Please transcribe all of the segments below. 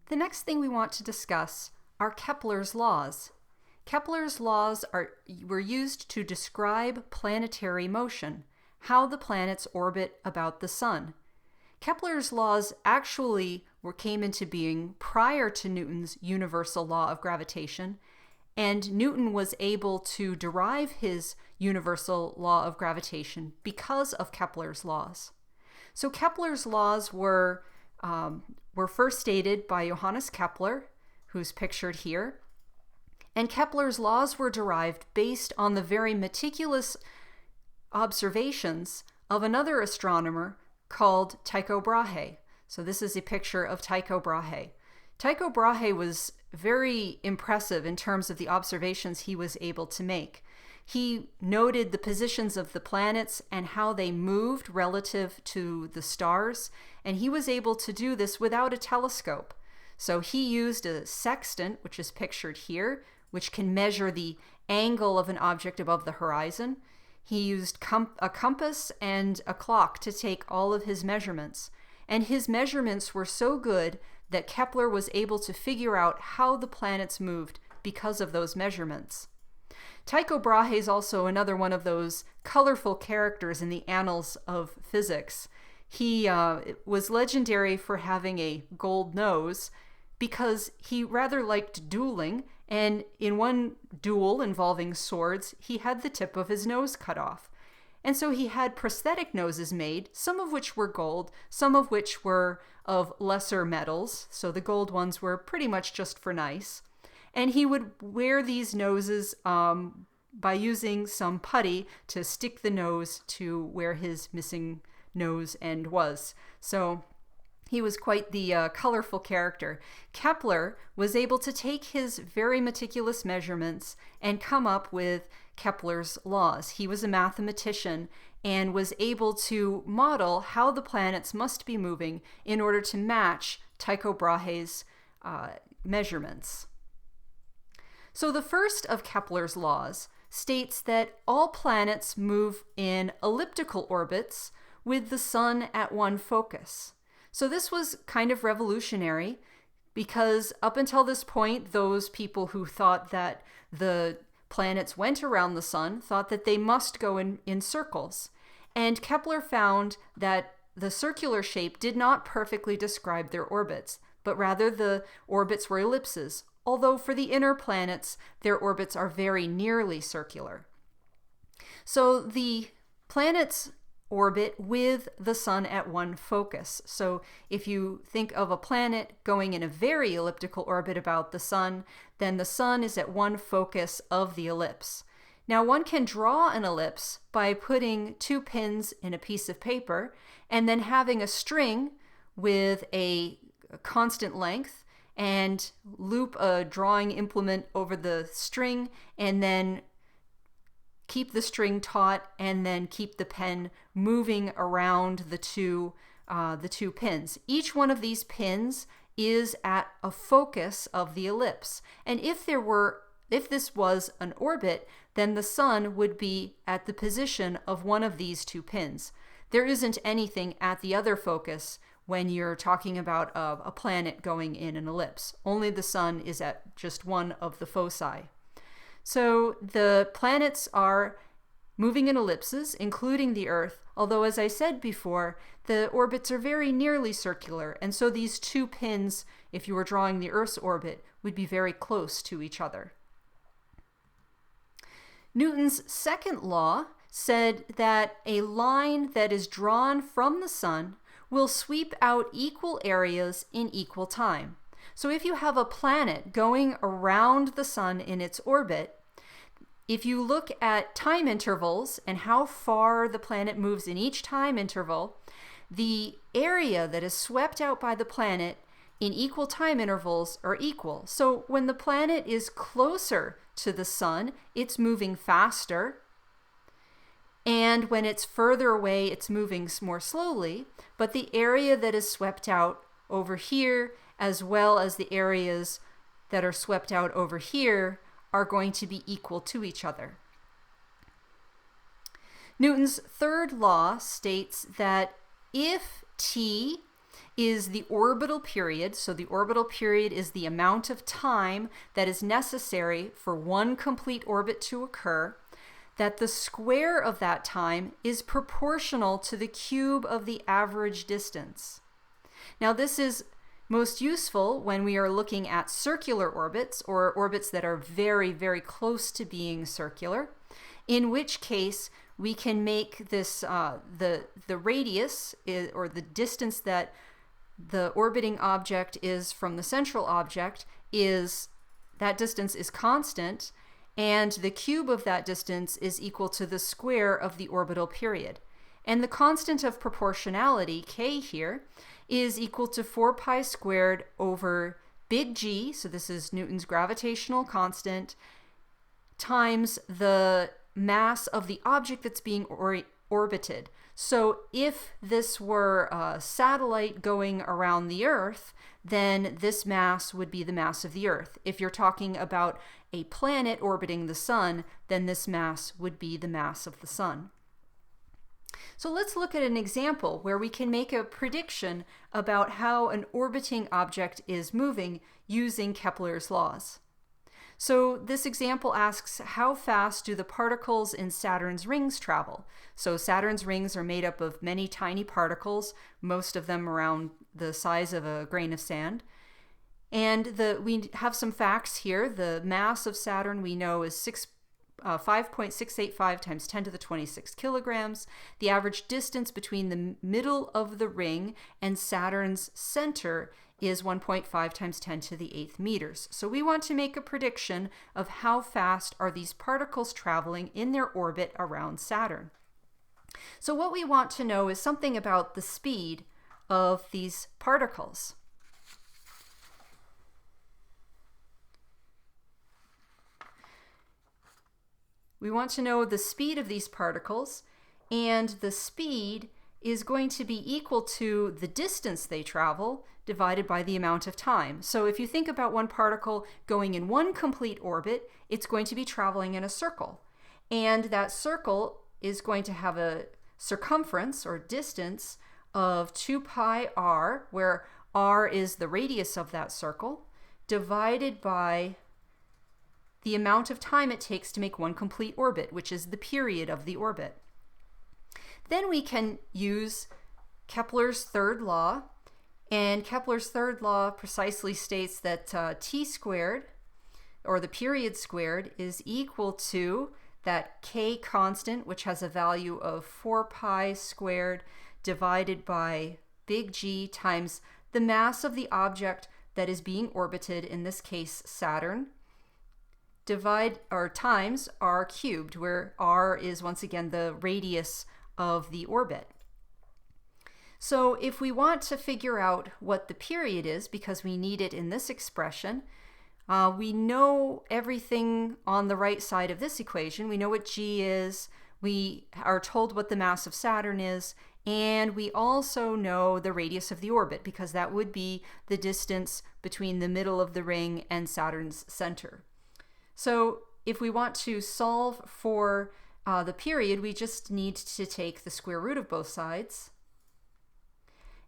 The next thing we want to discuss are Kepler's laws. Kepler's laws were used to describe planetary motion, how the planets orbit about the sun. Kepler's laws actually came into being prior to Newton's universal law of gravitation, and Newton was able to derive his universal law of gravitation because of Kepler's laws. So Kepler's laws were first stated by Johannes Kepler, who's pictured here. And Kepler's laws were derived based on the very meticulous observations of another astronomer called Tycho Brahe. So this is a picture of Tycho Brahe. Tycho Brahe was very impressive in terms of the observations he was able to make. He noted the positions of the planets and how they moved relative to the stars, and he was able to do this without a telescope. So he used a sextant, which is pictured here, which can measure the angle of an object above the horizon. He used a compass and a clock to take all of his measurements. And his measurements were so good that Kepler was able to figure out how the planets moved because of those measurements. Tycho Brahe is also another one of those colorful characters in the annals of physics. He was legendary for having a gold nose because he rather liked dueling, and in one duel involving swords, he had the tip of his nose cut off. And so he had prosthetic noses made, some of which were gold, some of which were of lesser metals, so the gold ones were pretty much just for nice. And he would wear these noses by using some putty to stick the nose to where his missing nose end was. So he was quite the colorful character. Kepler was able to take his very meticulous measurements and come up with Kepler's laws. He was a mathematician and was able to model how the planets must be moving in order to match Tycho Brahe's measurements. So the first of Kepler's laws states that all planets move in elliptical orbits with the sun at one focus. So this was kind of revolutionary because up until this point, those people who thought that the planets went around the sun thought that they must go in circles. And Kepler found that the circular shape did not perfectly describe their orbits, but rather the orbits were ellipses, although for the inner planets, their orbits are very nearly circular. So the planets orbit with the sun at one focus. So if you think of a planet going in a very elliptical orbit about the sun, then the sun is at one focus of the ellipse. Now one can draw an ellipse by putting two pins in a piece of paper and then having a string with a constant length and loop a drawing implement over the string and then keep the string taut and then keep the pen moving around the two pins. Each one of these pins is at a focus of the ellipse. And if this was an orbit, then the sun would be at the position of one of these two pins. There isn't anything at the other focus when you're talking about a planet going in an ellipse. Only the sun is at just one of the foci. So the planets are moving in ellipses, including the Earth, although as I said before, the orbits are very nearly circular, and so these two pins, if you were drawing the Earth's orbit, would be very close to each other. Newton's second law said that a line that is drawn from the sun will sweep out equal areas in equal time. So if you have a planet going around the sun in its orbit, if you look at time intervals and how far the planet moves in each time interval, the area that is swept out by the planet in equal time intervals are equal. So when the planet is closer to the sun, it's moving faster. And when it's further away, it's moving more slowly. But the area that is swept out over here, as well as the areas that are swept out over here, are going to be equal to each other. Newton's third law states that if t is the orbital period. So the orbital period is the amount of time that is necessary for one complete orbit to occur, that the square of that time is proportional to the cube of the average distance. Now this is most useful when we are looking at circular orbits, or orbits that are very, very close to being circular, in which case we can make this the radius or the distance that the orbiting object is from the central object, is that distance is constant, and the cube of that distance is equal to the square of the orbital period. And the constant of proportionality, k here, is equal to 4 pi squared over big G, so this is Newton's gravitational constant, times the mass of the object that's being orbited. So if this were a satellite going around the Earth, then this mass would be the mass of the Earth. If you're talking about a planet orbiting the Sun, then this mass would be the mass of the Sun. So let's look at an example where we can make a prediction about how an orbiting object is moving using Kepler's laws. So this example asks, how fast do the particles in Saturn's rings travel? So Saturn's rings are made up of many tiny particles, most of them around the size of a grain of sand. And we have some facts here. The mass of Saturn we know is 5.685 times 10 to the 26 kilograms. The average distance between the middle of the ring and Saturn's center is 1.5 times 10 to the 8th meters. So we want to make a prediction of how fast are these particles traveling in their orbit around Saturn. So what we want to know is something about the speed of these particles. We want to know the speed of these particles, and the speed is going to be equal to the distance they travel divided by the amount of time. So if you think about one particle going in one complete orbit, it's going to be traveling in a circle. And that circle is going to have a circumference or distance of 2 pi r, where r is the radius of that circle, divided by the amount of time it takes to make one complete orbit, which is the period of the orbit. Then we can use Kepler's third law, and Kepler's third law precisely states that t squared, or the period squared, is equal to that k constant, which has a value of 4 pi squared divided by big G times the mass of the object that is being orbited, in this case Saturn, times r cubed, where r is once again the radius of the orbit. So if we want to figure out what the period is, because we need it in this expression, we know everything on the right side of this equation. We know what G is, we are told what the mass of Saturn is, and we also know the radius of the orbit, because that would be the distance between the middle of the ring and Saturn's center. So if we want to solve for the period, we just need to take the square root of both sides.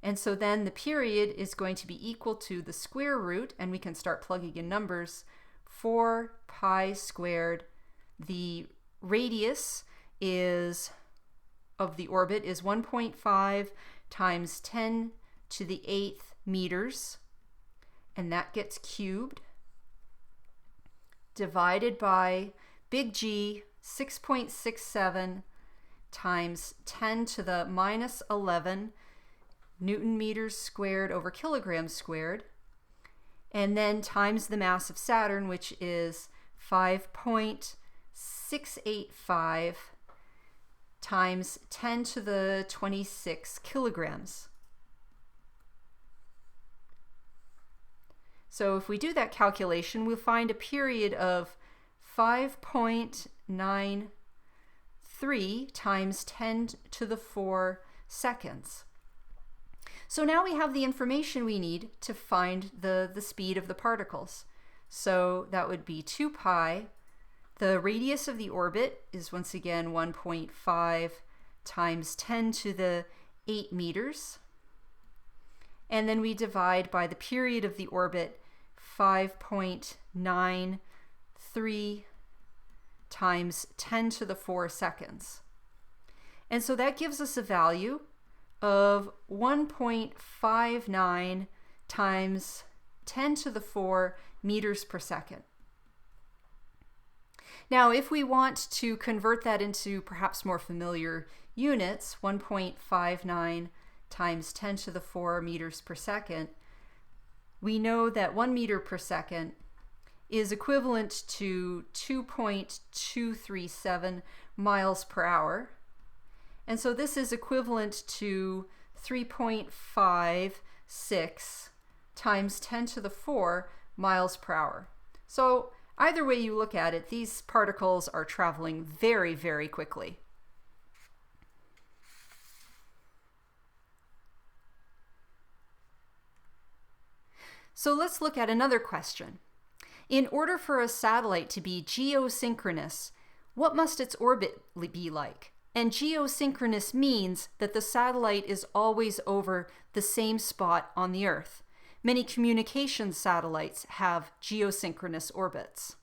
And so then the period is going to be equal to the square root, and we can start plugging in numbers, 4 pi squared. The radius of the orbit is 1.5 times 10 to the 8th meters, and that gets cubed, divided by big G, 6.67 times 10 to the minus 11 Newton meters squared over kilograms squared, and then times the mass of Saturn, which is 5.685 times 10 to the 26 kilograms. So if we do that calculation, we'll find a period of 5.93 times 10 to the 4 seconds. So now we have the information we need to find the speed of the particles. So that would be 2 pi. The radius of the orbit is once again 1.5 times 10 to the 8 meters. and then we divide by the period of the orbit, 5.93 times 10 to the 4 seconds. And so that gives us a value of 1.59 times 10 to the 4 meters per second. Now, if we want to convert that into perhaps more familiar units, 1.59 times 10 to the 4 meters per second, we know that 1 meter per second is equivalent to 2.237 miles per hour. And so this is equivalent to 3.56 times 10 to the 4 miles per hour. So either way you look at it, these particles are traveling very, very quickly. So let's look at another question. In order for a satellite to be geosynchronous, what must its orbit be like? And geosynchronous means that the satellite is always over the same spot on the Earth. Many communications satellites have geosynchronous orbits.